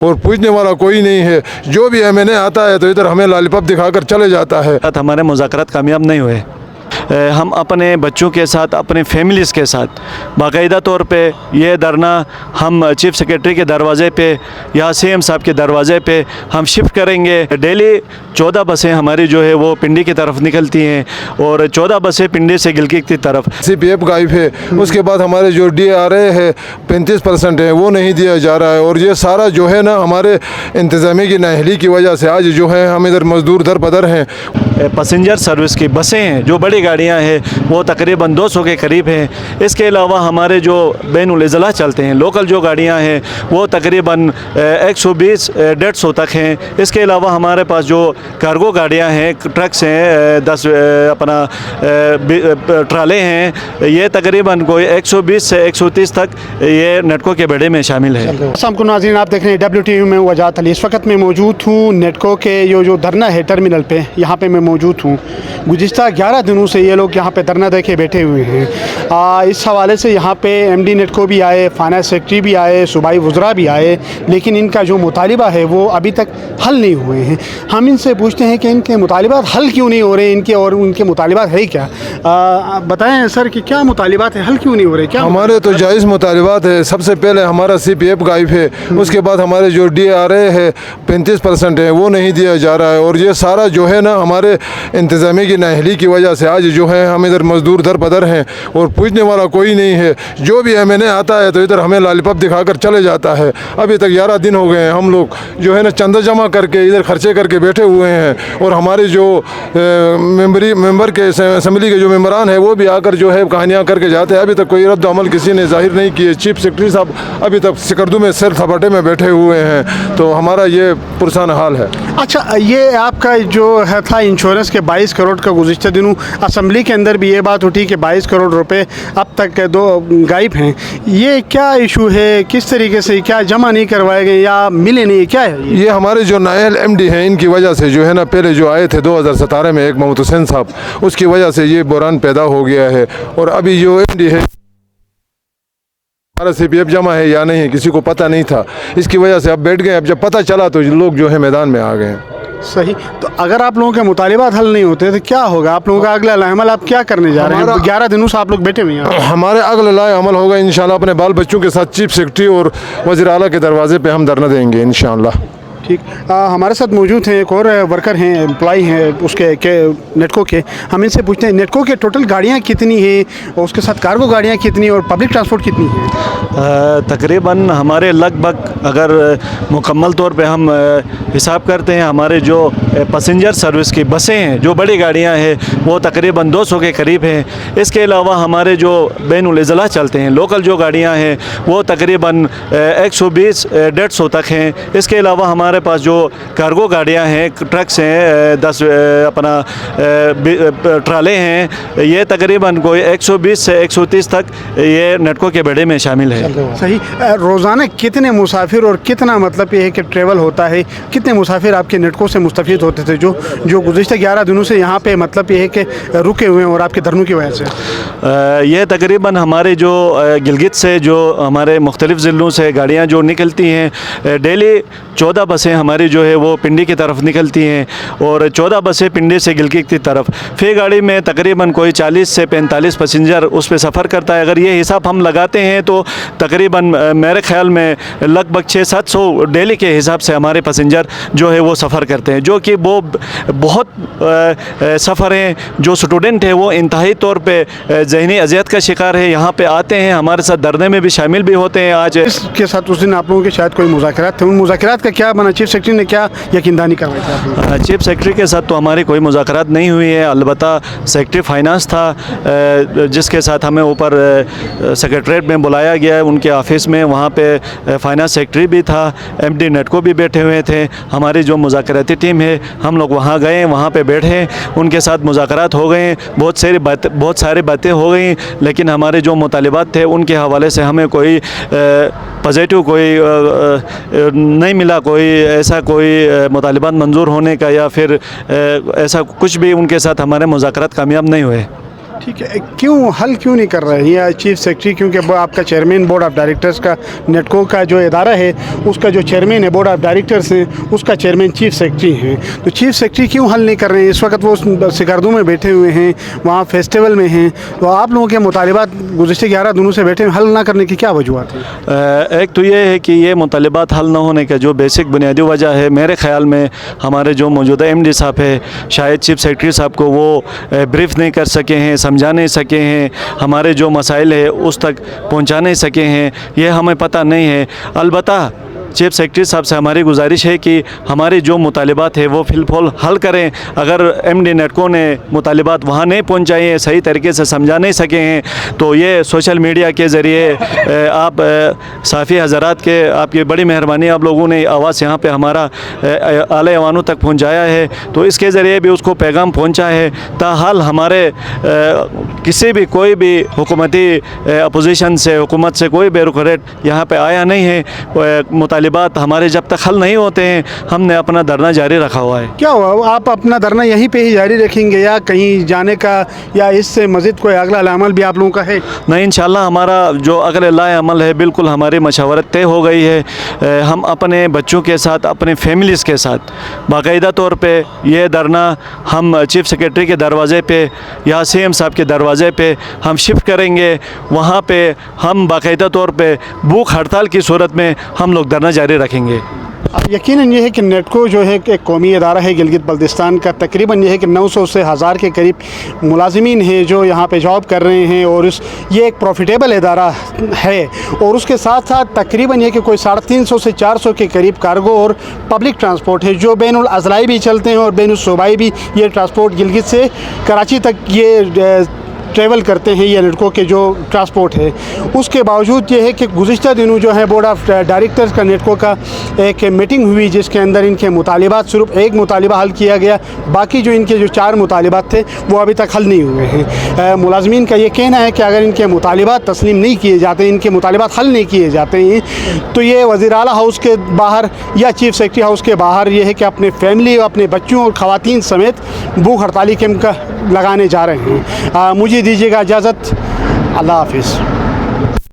और पूछने वाला कोई नहीं है। जो भी एमएनए आता है तो इधर हमें लॉलीपॉप दिखाकर चले जाता है। हमारे मुज़ाकरात कामयाब नहीं हुए। हम अपने बच्चों के साथ, अपने फैमिलीज़ के साथ बाकायदा तौर पे ये धरना हम चीफ़ सेक्रेटरी के दरवाज़े पे या सीएम साहब के दरवाज़े पे हम शिफ्ट करेंगे। डेली 14 बसें हमारी जो है वो पिंडी की तरफ निकलती हैं और 14 बसें पिंडी से गिलगित की तरफ। CPF गायब है। उसके बाद हमारे जो DRA है 35% है वो नहीं दिया जा रहा है। और ये सारा जो है ना हमारे इंतज़ामी की नाअहली की वजह से आज जो है हम इधर मज़दूर दर बदर हैं। पैसेंजर सर्विस की बसें हैं जो बड़ी गाड़ियां हैं वो तकरीबन 200 के करीब हैं। इसके अलावा हमारे जो बैनुल अज़ला चलते हैं लोकल जो गाड़ियां हैं वो तकरीबन 120-150 तक हैं। इसके अलावा हमारे पास जो कार्गो गाड़ियां हैं, ट्रक्स हैं, 10 अपना ट्राले हैं, ये तकरीबन कोई 120 से 130 तक ये नेटको के बेड़े में शामिल है। अस्सलाम वालेकुम नाज़रीन, आप देख रहे हैं WTV में वजात अली। इस वक्त मैं मौजूद हूँ नेटको के जो धरना है टर्मिनल पे, यहाँ पे मैं मौजूद हूँ। गुज़िश्ता 11 दिनों से ये लोग यहाँ पे धरना दे के बैठे हुए हैं। इस हवाले से यहाँ पे MD नेटको भी आए, फाइनेंस सेक्रेटरी भी आए, सूबाई वज़रा भी आए, लेकिन इनका जो मुतालिबा है वो अभी तक हल नहीं हुए हैं। हम इनसे पूछते हैं कि इनके मुतालिबात हल क्यों नहीं हो रहे इनके, और उनके मुतालिबात है क्या। बताएं सर कि क्या मुतालिबात है, हल क्यों नहीं हो रहे। क्या हमारे तो जायज़ मुतालिबात है। सबसे पहले हमारा CPF गायब है। उसके बाद हमारे जो DRA है 35% है वो नहीं दिया जा रहा है। और ये सारा जो है ना हमारे इंतज़ामी की नाअहली की वजह से आज जो है हम इधर मज़दूर दर बदर हैं और पूछने वाला कोई नहीं है। जो भी एमएनए आता है तो इधर हमें लॉलीपॉप दिखाकर चले जाता है। अभी तक 11 दिन हो गए हैं, हम लोग जो है ना चंदा जमा करके इधर खर्चे करके बैठे हुए हैं। और हमारे जो मेंबर के असम्बली के जो मेंबरान हैं वो भी आकर जो है कहानियाँ करके जाते हैं। अभी तक कोई रद्द अमल किसी ने जाहिर नहीं किए। चीफ सेक्रेटरी साहब अभी तक सिकरदू में सिर थपाटे में बैठे हुए हैं। तो हमारा ये पुरसान हाल है। अच्छा, ये आपका जो है था इंश्योरेंस के 22 करोड़ का गुज़िश्ता दिनों असम्बली के अंदर भी ये बात उठी कि 22 करोड़ रुपए अब तक दो गायब हैं। ये क्या इशू है, किस तरीके से क्या जमा नहीं करवाए गए या मिले नहीं, क्या है ये हमारे जो नायल MD हैं इनकी वजह से जो है ना पहले जो आए थे 2017 में एक महमूद हुसैन साहब, उसकी वजह से ये बहरान पैदा हो गया है। और अभी जो MD है हमारा CPF जमा है या नहीं है किसी को पता नहीं था। इसकी वजह से अब बैठ गए। अब जब पता चला तो लोग जो है मैदान में आ गए हैं। सही। तो अगर आप लोगों के मुतालिबात हल नहीं होते तो क्या होगा, आप लोगों का अगला अमल आप क्या करने जा रहे हैं। 11 दिनों से आप लोग बैठे हुए हैं। हमारे अगला अमल होगा इंशाल्लाह अपने बाल बच्चों के साथ चीफ सेक्रेटरी और वज़ीर आला के दरवाजे पे हम धरना देंगे इंशाल्लाह। ठीक। हमारे साथ मौजूद हैं एक और वर्कर हैं, एम्प्लॉई हैं उसके नेटको के। हम इनसे पूछते हैं नेटको के टोटल गाड़ियाँ कितनी हैं और उसके साथ कार्गो गाड़ियाँ कितनी और पब्लिक ट्रांसपोर्ट कितनी है। तकरीबन हमारे लगभग अगर मुकम्मल तौर पे हम हिसाब करते हैं हमारे जो पैसेंजर सर्विस की बसें हैं जो बड़ी गाड़ियाँ हैं वो तकरीबन 200 के करीब हैं। इसके अलावा हमारे जो बैनुल अज़ला चलते हैं लोकल जो गाड़ियाँ हैं वो तकरीबन 120-150 तक हैं। इसके अलावा हमारे पास जो कार्गो गाड़ियां हैं, ट्रक्स हैं, 10 अपना ट्राले हैं, ये तकरीबन कोई 120 से 130 तक ये नेटको के बेड़े में शामिल है। सही। रोज़ाना कितने मुसाफिर और कितना मतलब ये है कि ट्रेवल होता है, कितने मुसाफिर आपके नेटको से मुस्तफ़ीद होते थे जो गुज़िश्ता 11 दिनों से यहाँ पे मतलब ये है कि रुके हुए हैं और आपके धरनों की वजह से। ये तकरीबन हमारे जो गिलगित से जो हमारे मुख्तलिफ़ ज़िलों से गाड़ियाँ जो निकलती हैं, डेली 14 बसें हमारी जो है वो पिंडी की तरफ निकलती हैं और 14 बसें पिंडी से गिलगित की तरफ। फी गाड़ी में तकरीबन कोई 40 से 45 पैसेंजर उस पर सफ़र करता है। अगर ये हिसाब हम लगाते हैं तो तकरीबन मेरे ख्याल में लगभग 600-700 डेली के हिसाब से हमारे पैसेंजर जो है वो सफ़र करते हैं, जो कि वो बहुत सफ़र हैं। जो स्टूडेंट है वो इंतहाई तौर पे ज़हनी अज़ियत का शिकार है, यहाँ पे आते हैं हमारे साथ धरने में भी शामिल भी होते हैं। आज इसके साथ उस दिन आप लोगों के शायद कोई मुज़ाकरात थे, उन मुज़ाकरात का क्या बना, चीफ सेक्रेटरी ने क्या यकीनदहानी करवाई थी। चीफ सेक्रेटरी के साथ तो हमारी कोई मुज़ाकरात नहीं हुई है। अलबत्ता सेक्रेटरी फाइनेंस था जिसके साथ हमें ऊपर सेक्रेटरीट में बुलाया गया है उनके ऑफिस में, वहाँ पे फाइनेंस सेक्रेटरी भी था, MD नेटको भी बैठे हुए थे। हमारी जो मुज़ाकराती टीम है हम लोग वहाँ गए, वहाँ पे बैठे, उनके साथ मुज़ाकरात हो गए, बहुत सारी बातें हो गई, लेकिन हमारे जो मुतालिबात थे उनके हवाले से हमें कोई पॉजिटिव कोई नहीं मिला, कोई ऐसा कोई मुतालिबात मंजूर होने का या फिर ऐसा कुछ भी उनके साथ हमारे मुज़ाकरात कामयाब नहीं हुए। ٹھیک ہے، کیوں حل کیوں نہیں کر رہے ہیں چیف سیکرٹری؟ کیونکہ وہ آپ کا چیئرمین بورڈ آف ڈائریکٹرز کا نیٹکو کا جو ادارہ ہے اس کا جو چیئرمین ہے بورڈ آف ڈائریکٹرز ہیں اس کا چیئرمین چیف سیکرٹری ہیں، تو چیف سیکرٹری کیوں حل نہیں کر رہے ہیں؟ اس وقت وہ سکردو میں بیٹھے ہوئے ہیں، وہاں فیسٹیول میں ہیں، تو آپ لوگوں کے مطالبات گزشتہ 11 دنوں سے بیٹھے حل نہ کرنے کی کیا وجوہات ہیں؟ ایک تو یہ ہے کہ یہ مطالبات حل نہ ہونے کا جو بیسک بنیادی وجہ ہے میرے خیال میں ہمارے جو موجودہ ایم ڈی صاحب ہے شاید چیف سیکرٹری صاحب کو وہ بریف نہیں کر سکے ہیں، سمجھا نہیں سکے ہیں، ہمارے جو مسائل ہے اس تک پہنچا نہیں سکے ہیں، یہ ہمیں پتہ نہیں ہے۔ البتہ چیف سیکرٹری صاحب سے ہماری گزارش ہے کہ ہمارے جو مطالبات ہیں وہ فی الفور حل کریں۔ اگر ایم ڈی نیٹکو نے مطالبات وہاں نہیں پہنچائے ہیں، صحیح طریقے سے سمجھا نہیں سکے ہیں، تو یہ سوشل میڈیا کے ذریعے آپ صحافی حضرات کے آپ کی بڑی مہربانی، آپ لوگوں نے آواز یہاں پہ ہمارا اعلی ایوانوں تک پہنچایا ہے، تو اس کے ذریعے بھی اس کو پیغام پہنچا ہے۔ تاحال ہمارے کسی بھی کوئی بھی حکومتی اپوزیشن سے حکومت سے کوئی بیوروکریٹ یہاں پہ آیا نہیں ہے۔ مطالبات ہمارے جب تک حل نہیں ہوتے ہیں ہم نے اپنا دھرنا جاری رکھا ہوا ہے۔ کیا ہوا، آپ اپنا دھرنا یہیں پہ ہی جاری رکھیں گے یا کہیں جانے کا یا اس سے مزید کوئی اگلا عمل بھی آپ لوگوں کا ہے؟ نہیں، انشاءاللہ ہمارا جو اگلا لائے عمل ہے بالکل ہماری مشاورت طے ہو گئی ہے۔ ہم اپنے بچوں کے ساتھ اپنے فیملیز کے ساتھ باقاعدہ طور پہ یہ دھرنا ہم چیف سیکرٹری کے دروازے پہ یا سی ایم صاحب کے دروازے پہ ہم شفٹ کریں گے، وہاں پہ ہم باقاعدہ طور پہ بھوک ہڑتال کی صورت میں ہم لوگ دھرنا جاری رکھیں گے۔ یقیناً یہ ہے کہ نیٹکو جو ہے ایک قومی ادارہ ہے گلگت بلتستان کا، تقریباً یہ ہے کہ 900 سے 1000 کے قریب ملازمین ہیں جو یہاں پہ جاب کر رہے ہیں، اور یہ ایک پروفیٹیبل ادارہ ہے، اور اس کے ساتھ ساتھ تقریباً یہ کہ کوئی 350 سے 400 کے قریب کارگو اور پبلک ٹرانسپورٹ ہے جو بین الاضلاعی بھی چلتے ہیں اور بین الصوبائی بھی یہ ٹرانسپورٹ گلگت سے کراچی تک یہ ٹریول کرتے ہیں، یہ نیٹکو کے جو ٹرانسپورٹ ہے۔ اس کے باوجود یہ ہے کہ گزشتہ دنوں جو ہے بورڈ آف ڈائریکٹرز کا نیٹکو کا ایک میٹنگ ہوئی جس کے اندر ان کے مطالبات، صرف ایک مطالبہ حل کیا گیا، باقی جو ان کے جو 4 مطالبات تھے وہ ابھی تک حل نہیں ہوئے ہیں۔ ملازمین کا یہ کہنا ہے کہ اگر ان کے مطالبات تسلیم نہیں کیے جاتے، ان کے مطالبات حل نہیں کیے جاتے ہیں، تو یہ وزیر اعلیٰ ہاؤس کے باہر یا چیف سیکرٹری ہاؤس کے باہر یہ ہے کہ اپنے فیملی اور اپنے بچوں اور خواتین سمیت بھوک ہڑتالی کیمپ کا لگانے جا رہے ہیں۔ مجھے دیجیے گا اجازت، اللہ حافظ۔